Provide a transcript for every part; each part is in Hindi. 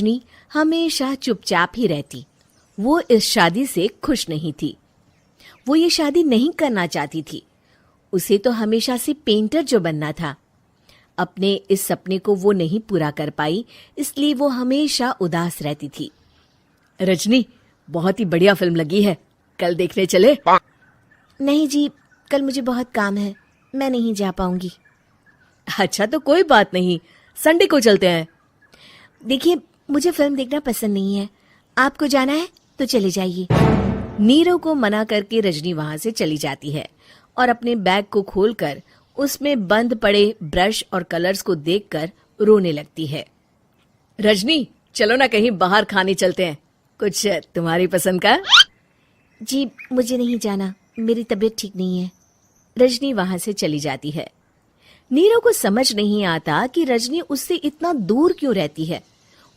रजनी हमेशा चुपचाप ही रहती। वो इस शादी से खुश नहीं थी। वो ये शादी नहीं करना चाहती थी। उसे तो हमेशा से पेंटर जो बनना था। अपने इस सपने को वो नहीं पूरा कर पाई, इसलिए वो हमेशा उदास रहती थी। रजनी, बहुत ही बढ़िया फिल्म लगी है, कल देखने चले? नहीं जी, कल मुझे बहुत काम है, मैं नहीं जा पाऊंगी। अच्छा तो कोई बात नहीं, संडे को चलते हैं। देखिए, मुझे फिल्म देखना पसंद नहीं है। आपको जाना है तो चले जाइए। नीरव को मना करके रजनी वहां से चली जाती है और अपने बैग को खोलकर उसमें बंद पड़े ब्रश और कलर्स को देखकर रोने लगती है। रजनी, चलो ना कहीं बाहर खाने चलते हैं, कुछ तुम्हारी पसंद का। जी, मुझे नहीं जाना, मेरी तबीयत ठीक नहीं है। रजनी वहां से चली जाती है। नीरव को समझ नहीं आता कि रजनी उससे इतना दूर क्यों रहती है।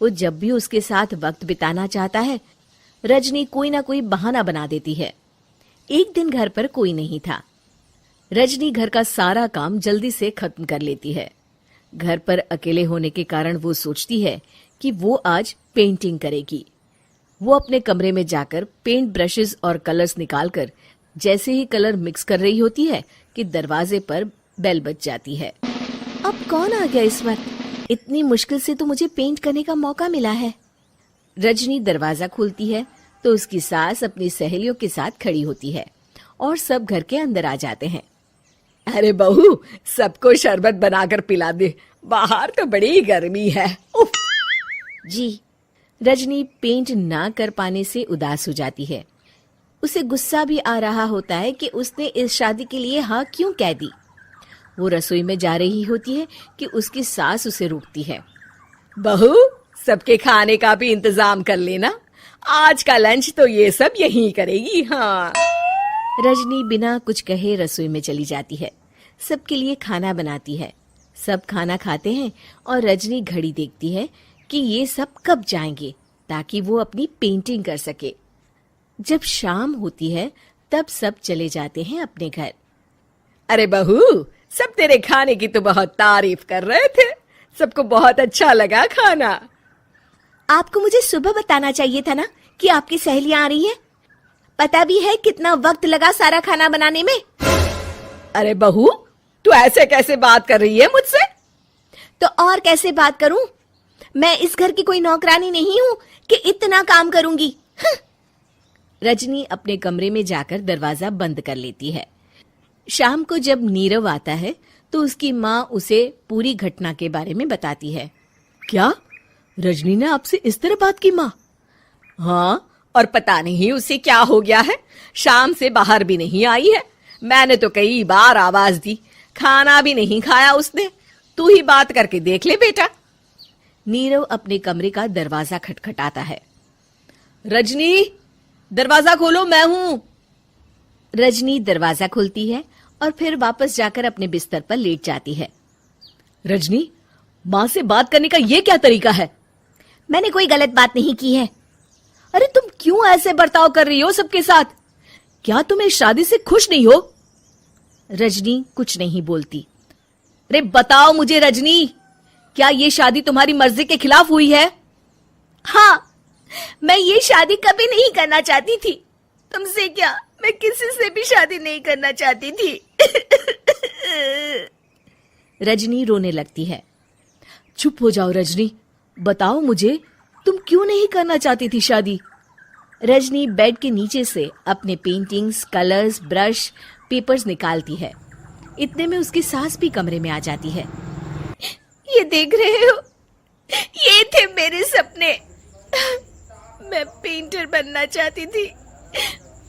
वो जब भी उसके साथ वक्त बिताना चाहता है, रजनी कोई ना कोई बहाना बना देती है। एक दिन घर पर कोई नहीं था। रजनी घर का सारा काम जल्दी से खत्म कर लेती है। घर पर अकेले होने के कारण वो सोचती है कि वो आज पेंटिंग करेगी। वो अपने कमरे में जाकर पेंट ब्रशेस और कलर्स निकालकर जैसे ही कलर मिक्स कर रही होती है कि दरवाजे पर बेल बज जाती है। अब कौन आ गया इस वक्त? इतनी मुश्किल से तो मुझे पेंट करने का मौका मिला है। रजनी दरवाजा खोलती है तो उसकी सास अपनी सहेलियों के साथ खड़ी होती है और सब घर के अंदर आ जाते हैं। अरे बहू, सबको शरबत बनाकर पिला दे, बाहर तो बड़ी गर्मी है। उफ। जी। रजनी पेंट ना कर पाने से उदास हो जाती है। उसे गुस्सा भी आ रहा होता है कि उसने इस शादी के लिए हाँ क्यों कह दी। वो रसोई में जा रही होती है कि उसकी सास उसे रोकती है। बहू, सबके खाने का भी इंतजाम कर लेना, आज का लंच तो ये सब यहीं करेगी। हाँ। रजनी बिना कुछ कहे रसोई में चली जाती है। सबके लिए खाना बनाती है। सब खाना खाते हैं और रजनी घड़ी देखती है कि ये सब कब जाएंगे ताकि वो अपनी पेंटिंग कर सके। जब शाम होती है तब सब चले जाते हैं अपने घर। अरे बहू, सब तेरे खाने की तो बहुत तारीफ कर रहे थे, सबको बहुत अच्छा लगा खाना। आपको मुझे सुबह बताना चाहिए था ना कि आपकी सहेलियां आ रही हैं। पता भी है कितना वक्त लगा सारा खाना बनाने में। अरे बहू, तू ऐसे कैसे बात कर रही है मुझसे? तो और कैसे बात करूं? मैं इस घर की कोई नौकरानी नहीं हूं कि इतना काम करूंगी। रजनी अपने कमरे में जाकर दरवाजा बंद कर लेती है। शाम को जब नीरव आता है तो उसकी माँ उसे पूरी घटना के बारे में बताती है। क्या रजनी ने आपसे इस तरह बात की माँ? हाँ, और पता नहीं उसे क्या हो गया है, शाम से बाहर भी नहीं आई है। मैंने तो कई बार आवाज दी, खाना भी नहीं खाया उसने। तू ही बात करके देख ले बेटा। नीरव अपने कमरे का दरवाजा खटखटाता है। रजनी, दरवाजा खोलो, मैं हूं। रजनी दरवाजा खोलती है और फिर वापस जाकर अपने बिस्तर पर लेट जाती है। रजनी, माँ से बात करने का ये क्या तरीका है? मैंने कोई गलत बात नहीं की है। अरे तुम क्यों ऐसे बर्ताव कर रही हो सबके साथ? क्या तुम इस शादी से खुश नहीं हो? रजनी कुछ नहीं बोलती। अरे बताओ मुझे रजनी, क्या ये शादी तुम्हारी मर्जी के खिलाफ हुई है? हाँ, मैं ये शादी कभी नहीं करना चाहती थी। तुमसे क्या, मैं किसी से भी शादी नहीं करना चाहती थी। रजनी रोने लगती है। चुप हो जाओ रजनी, बताओ मुझे, तुम क्यों नहीं करना चाहती थी शादी? रजनी बेड के नीचे से अपने पेंटिंग्स, कलर्स, ब्रश, पेपर्स निकालती है। इतने में उसकी सास भी कमरे में आ जाती है। ये देख रहे हो, ये थे मेरे सपने। मैं पेंटर बनना चाहती थी,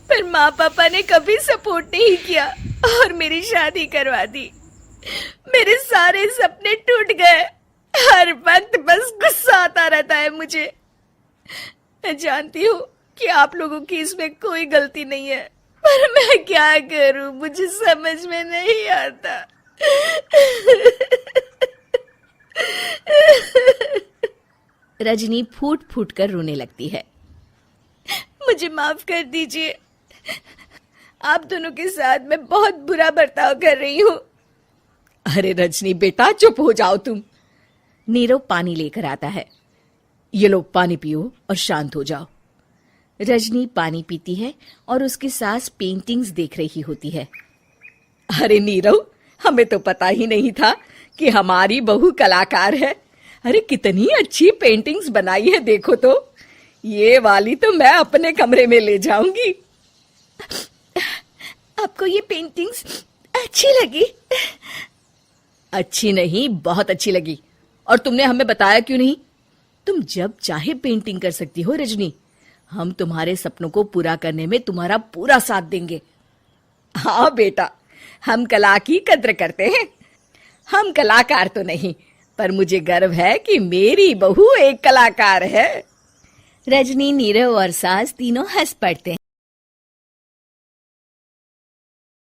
पर माँ पापा ने कभी सपोर्ट नहीं किया और मेरी शादी करवा दी। मेरे सारे सपने टूट गए। हर वक्त बस गुस्सा आता रहता है मुझे। मैं जानती हूँ कि आप लोगों की इसमें कोई गलती नहीं है, पर मैं क्या करूं, मुझे समझ में नहीं आता। रजनी फूट फूट कर रोने लगती है। मुझे माफ कर दीजिए, आप दोनों के साथ मैं बहुत बुरा बर्ताव कर रही हूँ। अरे रजनी बेटा, चुप हो जाओ तुम। नीरव पानी लेकर आता है। ये लो पानी पियो और शांत हो जाओ। रजनी पानी पीती है और उसकी सास पेंटिंग्स देख रही होती है। अरे नीरव, हमें तो पता ही नहीं था कि हमारी बहू कलाकार है। अरे कितनी अच्छी पेंटिंग्स बनाई है, देखो तो। ये वाली तो मैं अपने कमरे में ले जाऊंगी। आपको ये पेंटिंग्स अच्छी लगी? अच्छी नहीं, बहुत अच्छी लगी। और तुमने हमें बताया क्यों नहीं? तुम जब चाहे पेंटिंग कर सकती हो रजनी। हम तुम्हारे सपनों को पूरा करने में तुम्हारा पूरा साथ देंगे। हाँ बेटा, हम कला की कद्र करते हैं। हम कलाकार तो नहीं, पर मुझे गर्व है कि मेरी बहू एक कलाकार है। रजनी, नीरव और सास तीनों हंस पड़ते हैं।